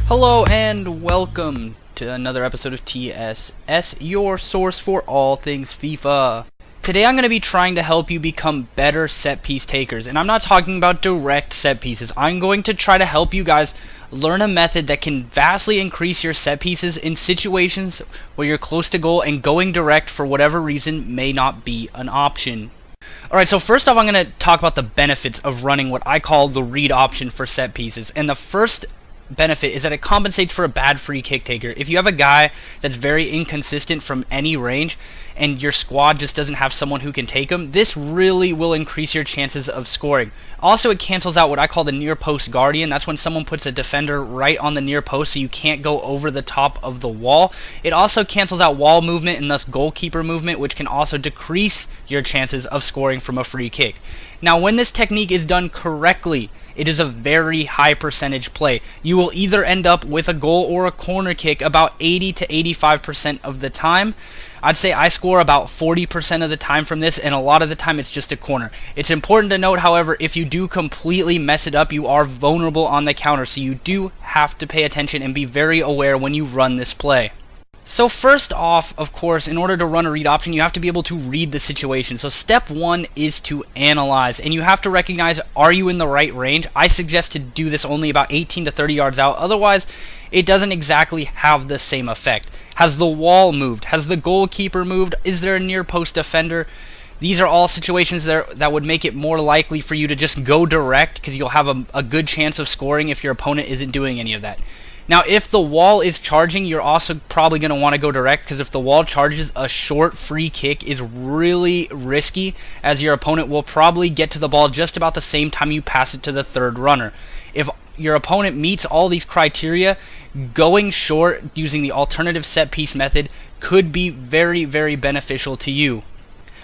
Hello and welcome to another episode of TSS, your source for all things FIFA. Today I'm going to be trying to help you become better set piece takers, and I'm not talking about direct set pieces. I'm going to try to help you guys learn a method that can vastly increase your set pieces in situations where you're close to goal and going direct for whatever reason may not be an option. Alright, so first off I'm going to talk about the benefits of running what I call the read option for set pieces, and the first benefit is that it compensates for a bad free kick taker. If you have a guy that's very inconsistent from any range and your squad just doesn't have someone who can take him, this really will increase your chances of scoring. Also, it cancels out what I call the near post guardian. That's when someone puts a defender right on the near post so you can't go over the top of the wall. It also cancels out wall movement and thus goalkeeper movement, which can also decrease your chances of scoring from a free kick. Now, when this technique is done correctly, it is a very high percentage play. You will either end up with a goal or a corner kick about 80 to 85% of the time. I'd say I score about 40% of the time from this, and a lot of the time it's just a corner. It's important to note, however, if you do completely mess it up, you are vulnerable on the counter, so you do have to pay attention and be very aware when you run this play. So first off, of course, in order to run a read option, you have to be able to read the situation. So step one is to analyze, and you have to recognize, are you in the right range? I suggest to do this only about 18 to 30 yards out, otherwise it doesn't exactly have the same effect. Has the wall moved? Has the goalkeeper moved? Is there a near post defender? These are all situations that would make it more likely for you to just go direct, because you'll have a good chance of scoring if your opponent isn't doing any of that. Now, if the wall is charging, you're also probably going to want to go direct, because if the wall charges, a short free kick is really risky, as your opponent will probably get to the ball just about the same time you pass it to the third runner. If your opponent meets all these criteria, going short using the alternative set piece method could be very, very beneficial to you.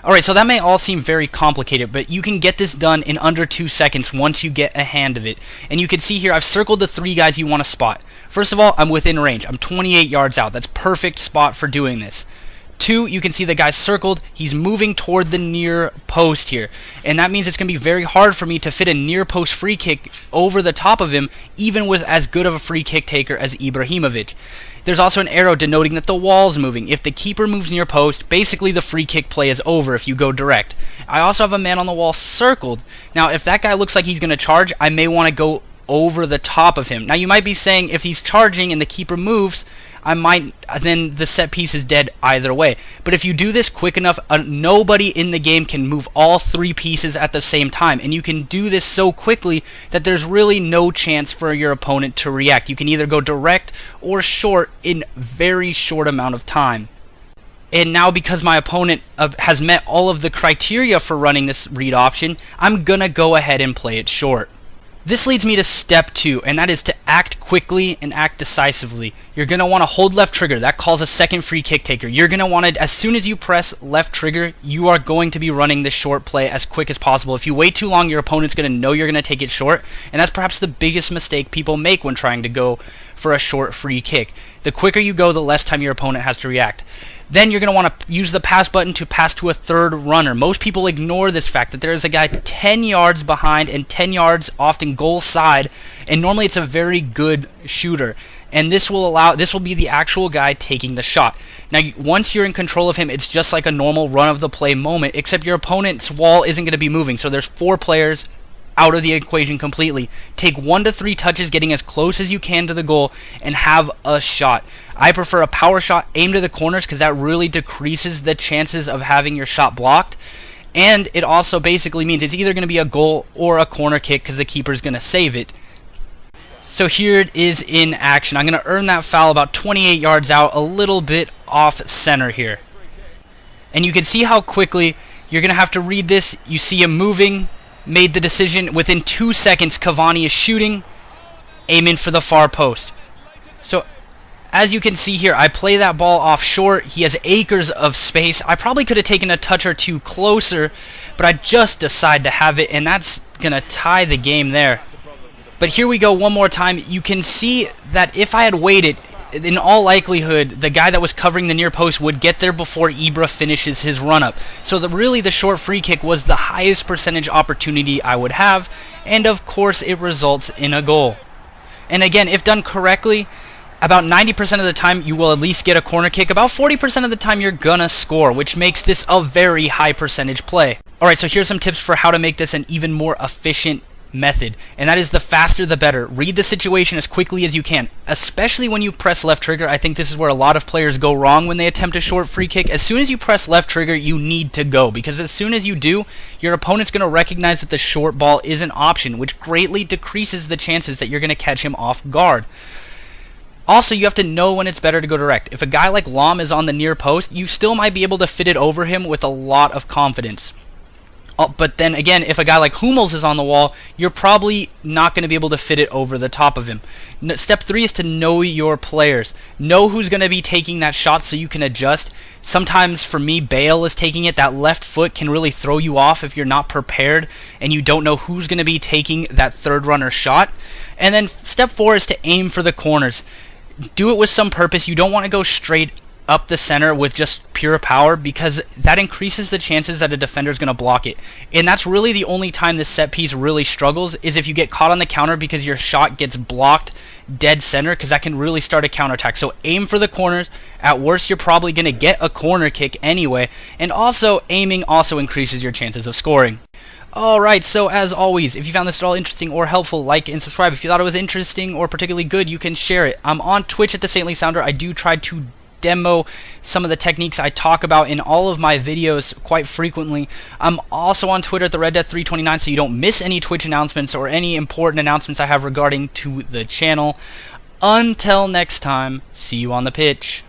Alright, so that may all seem very complicated, but you can get this done in under 2 seconds once you get a hand of it. And you can see here, I've circled the 3 guys you want to spot. First of all, I'm within range. I'm 28 yards out. That's perfect spot for doing this. 2, you can see the guy's circled. He's moving toward the near post here. And that means it's going to be very hard for me to fit a near post free kick over the top of him, even with as good of a free kick taker as Ibrahimovic. There's also an arrow denoting that the wall's moving. If the keeper moves near post, basically the free kick play is over if you go direct. I also have a man on the wall circled. Now, if that guy looks like he's going to charge, I may want to go over the top of him. Now, you might be saying, if he's charging and the keeper moves, then the set piece is dead either way. But if you do this quick enough, nobody in the game can move all 3 pieces at the same time. And you can do this so quickly that there's really no chance for your opponent to react. You can either go direct or short in very short amount of time. And now, because my opponent has met all of the criteria for running this read option, I'm gonna go ahead and play it short. This leads me to step 2, and that is to act quickly and act decisively. You're going to want to hold left trigger. That calls a second free kick taker. You're going to want to, as soon as you press left trigger, you are going to be running this short play as quick as possible. If you wait too long, your opponent's going to know you're going to take it short, and that's perhaps the biggest mistake people make when trying to go for a short free kick. The quicker you go, the less time your opponent has to react. Then you're going to want to use the pass button to pass to a third runner. Most people ignore this fact that there is a guy 10 yards behind and 10 yards often goal side, and normally it's a very good shooter. And this will be the actual guy taking the shot. Now, once you're in control of him, it's just like a normal run of the play moment, except your opponent's wall isn't going to be moving. So there's 4 players out of the equation completely. Take 1 to 3 touches, getting as close as you can to the goal, and have a shot. I prefer a power shot aimed to the corners, because that really decreases the chances of having your shot blocked. And it also basically means it's either going to be a goal or a corner kick, because the keeper's going to save it. So here it is in action. I'm going to earn that foul about 28 yards out, a little bit off center here. And you can see how quickly you're going to have to read this. You see him moving. Made the decision within 2 seconds. Cavani is shooting, aiming for the far post. So as you can see here, I play that ball off short. He has acres of space. I probably could have taken a touch or 2 closer, but I just decide to have it, and that's gonna tie the game there. But here we go one more time. You can see that if I had waited, in all likelihood, the guy that was covering the near post would get there before Ibra finishes his run-up. So really the short free kick was the highest percentage opportunity I would have, and of course it results in a goal. And again, if done correctly, about 90% of the time you will at least get a corner kick. About 40% of the time you're gonna score, which makes this a very high percentage play. Alright, so here's some tips for how to make this an even more efficient method, and that is the faster the better. Read the situation as quickly as you can, especially when you press left trigger. I think this is where a lot of players go wrong when they attempt a short free kick. As soon as you press left trigger, you need to go, because as soon as you do, your opponent's going to recognize that the short ball is an option, which greatly decreases the chances that you're going to catch him off guard. Also, you have to know when it's better to go direct. If a guy like Lom is on the near post, you still might be able to fit it over him with a lot of confidence. But then again, if a guy like Hummels is on the wall, you're probably not going to be able to fit it over the top of him. Step 3 is to know your players. Know who's going to be taking that shot so you can adjust. Sometimes, for me, Bale is taking it. That left foot can really throw you off if you're not prepared and you don't know who's going to be taking that third runner shot. And then step 4 is to aim for the corners. Do it with some purpose. You don't want to go straight up the center with just pure power, because that increases the chances that a defender is going to block it. And that's really the only time this set piece really struggles, is if you get caught on the counter because your shot gets blocked dead center, because that can really start a counterattack. So aim for the corners. At worst, you're probably going to get a corner kick anyway. And also, aiming also increases your chances of scoring. Alright, so as always, if you found this at all interesting or helpful, like and subscribe. If you thought it was interesting or particularly good, you can share it. I'm on Twitch at the Saintly Sounder. I do try to demo some of the techniques I talk about in all of my videos quite frequently. I'm also on Twitter at the Red Death 329, so you don't miss any Twitch announcements or any important announcements I have regarding to the channel. Until next time, see you on the pitch.